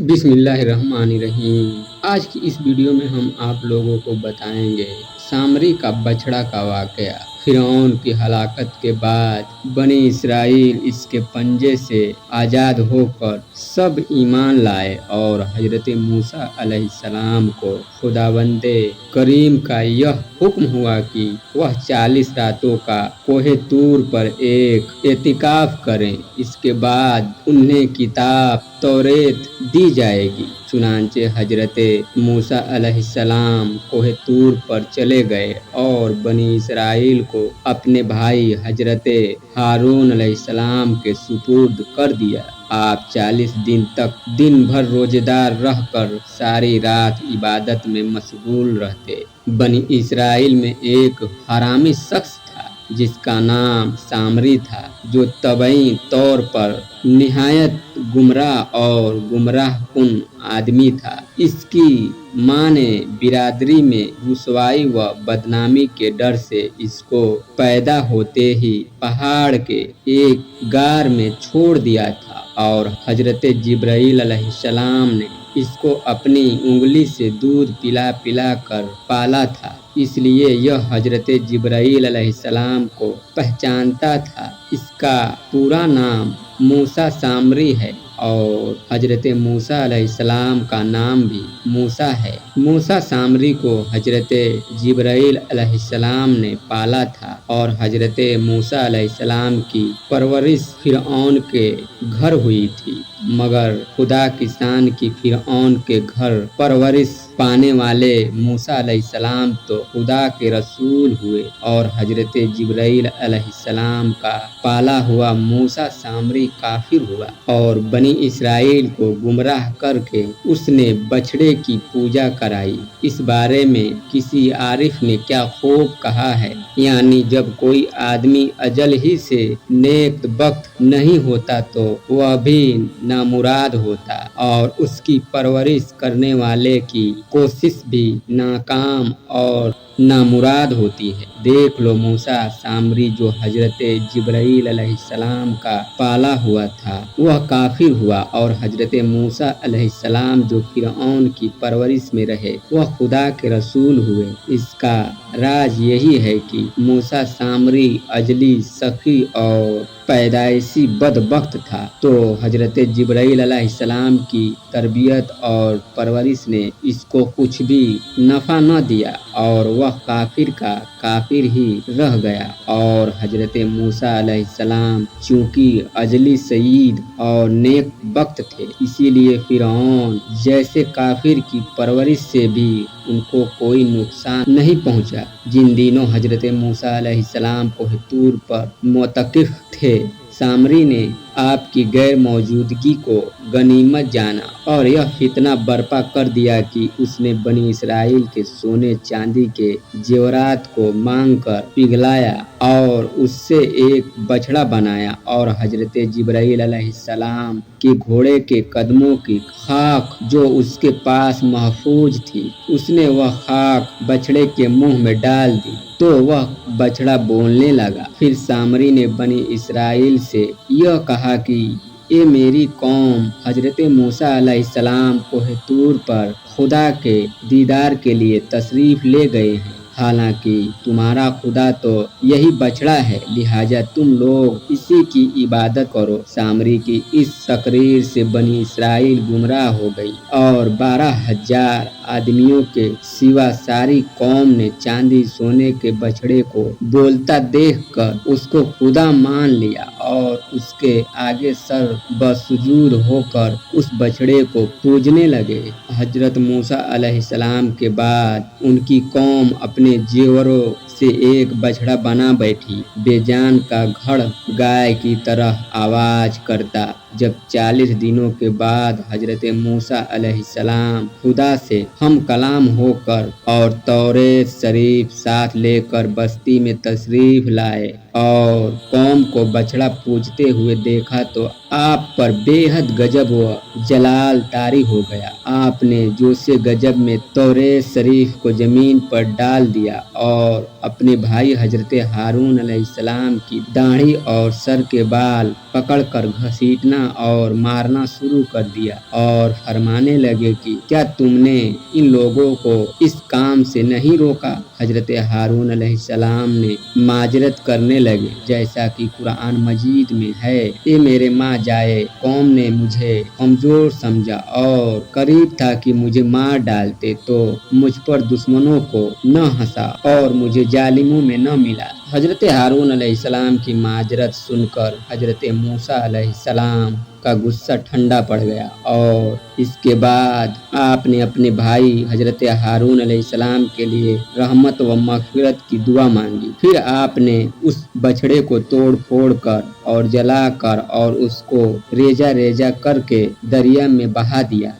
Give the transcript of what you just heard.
बिस्मिल्लाहिर्रहमानिर्रहीम। आज की इस वीडियो में हम आप लोगों को बताएंगे सामरी का बछड़ा का वाकया। फिरौन की हलाकत के बाद बनी इसराइल इसके पंजे से आज़ाद होकर सब ईमान लाए और हजरत मूसा अलैहिस्सलाम को खुदावंदे करीम का यह हुक्म हुआ कि वह 40 रातों का कोहे तूर पर एक एतिकाफ करें। इसके बाद उन्हें किताब तौरेत दी जाएगी। चुनांचे हजरते मूसा अलैहिस्सलाम कोहे तूर पर चले गए और बनी इसराइल को अपने भाई हजरते हारून अलैहिस्सलाम के सुपुर्द कर दिया। आप 40 दिन तक दिन भर रोजेदार रहकर सारी रात इबादत में मशगूल रहते। बनी इसराइल में एक हरामी शख्स था जिसका नाम सामरी था, जो तबई तौर पर निहायत गुमराह और गुमराह कुन आदमी था। इसकी माँ ने बिरादरी में रुसवाई व बदनामी के डर से इसको पैदा होते ही पहाड़ के एक गार में छोड़ दिया था और हजरत जिब्राइल अलैहिस्सलाम ने इसको अपनी उंगली से दूध पिला पिला कर पाला था, इसलिए यह हजरत जिब्राइल अलैहिस्सलाम को पहचानता था। इसका पूरा नाम मूसा सामरी है और हजरत मूसा अलैहिस्सलाम का नाम भी मूसा है। मूसा सामरी को हजरत जिब्राइल अलैहिस्सलाम ने पाला था और हजरत मूसा अलैहिस्सलाम की परवरिश फिरऔन के घर हुई थी, मगर खुदा की शान की फिरऔन के घर परवरिश पाने वाले मूसा अलैहिस्सलाम तो खुदा के रसूल हुए और हजरत जिब्राइल अलैहिस्सलाम का पाला हुआ मूसा सामरी काफिर हुआ और बनी इसराइल को गुमराह करके उसने बछड़े की पूजा कराई। इस बारे में किसी आरिफ ने क्या खूब कहा है, यानी जब कोई आदमी अजल ही से नेक वक्त नहीं होता तो वह भी नामुराद होता और उसकी परवरिश करने वाले की कोशिश भी नाकाम और नामुराद होती है। देख लो, मूसा सामरी जो हजरत जिब्राइल अलैहिस्सलाम का पाला हुआ था वह काफिर हुआ और हजरत मूसा अलैहिस्सलाम जो फिरऔन की परवरिश में रहे वह खुदा के रसूल हुए। इसका राज यही है कि मूसा सामरी अजली सखी और पैदाइशी बदबख्त था, तो हजरत जिब्राइल अलैहिस्सलाम की तरबियत और परवरिश ने इसको कुछ भी नफा न दिया और वह काफिर का काफिर ही रह गया। और हजरत मूसा अलैहिस्सलाम चूंकि अजली सईद और नेक वक्त थे, इसीलिए फिरऔन जैसे काफिर की परवरिश से भी उनको कोई नुकसान नहीं पहुंचा। जिन दिनों हजरत मूसा अलैहिस्सलाम कोहे तूर पर मोतकिफ थे, सामरी ने आपकी गैर मौजूदगी को गनीमत जाना और यह फितना बर्पा कर दिया कि उसने बनी इसराइल के सोने चांदी के जेवरात को मांग कर पिघलाया और उससे एक बछड़ा बनाया और हजरत जिब्राइल अलैहिस्सलाम के घोड़े के कदमों की खाक जो उसके पास महफूज थी, उसने वह खाक बछड़े के मुंह में डाल दी तो वह बछड़ा बोलने लगा। फिर सामरी ने बनी इसराइल से यह कहा कि ये मेरी कौम हजरत मूसा अलैहिस्सलाम कोहे तूर पर खुदा के दीदार के लिए तशरीफ ले गए हैं, हालांकि तुम्हारा खुदा तो यही बछड़ा है, लिहाजा तुम लोग इसी की इबादत करो। सामरी की इस तकरीर से बनी इसराइल गुमराह हो गई और 12,000 आदमियों के सिवा सारी कौम ने चांदी सोने के बछड़े को बोलता देखकर उसको खुदा मान लिया और उसके आगे सर बसुजूद होकर उस बछड़े को पूजने लगे। हजरत मूसा अलैहिस्सलाम के बाद उनकी कौम अपने जेवरों से एक बछड़ा बना बैठी, बेजान का घड़ गाय की तरह आवाज करता। जब 40 दिनों के बाद हजरत मूसा अलैहिस्सलाम खुदा से हम कलाम होकर और तौरेत शरीफ साथ लेकर बस्ती में तशरीफ लाए और कौम को बछड़ा पूजते हुए देखा तो आप पर बेहद गजब व जलाल तारी हो गया। आपने जोशे गजब में तौरेत शरीफ को जमीन पर डाल दिया और अपने भाई हजरत हारून अलैहिस्सलाम की दाढ़ी और सर के बाल पकड़कर घसीटना और मारना शुरू कर दिया और फरमाने लगे कि क्या तुमने इन लोगों को इस काम से नहीं रोका। हजरत हारून अलैहिस्सलाम ने माजरत करने लगे जैसा कि कुरान मजीद में है, ये मेरे माँ जाए, कौम ने मुझे कमजोर समझा और करीब था कि मुझे मार डालते तो मुझ पर दुश्मनों को न हंसा और मुझे जालिमों में न मिला। हजरत हारून अलैहिस्सलाम की माजरत सुनकर हजरत मूसा अलैहिस्सलाम का गुस्सा ठंडा पड़ गया और इसके बाद आपने अपने भाई हजरत हारून अलैहिस्सलाम के लिए रहमत व मग़फ़िरत की दुआ मांगी। फिर आपने उस बछड़े को तोड़ फोड़ कर और जला कर और उसको रेजा रेजा करके दरिया में बहा दिया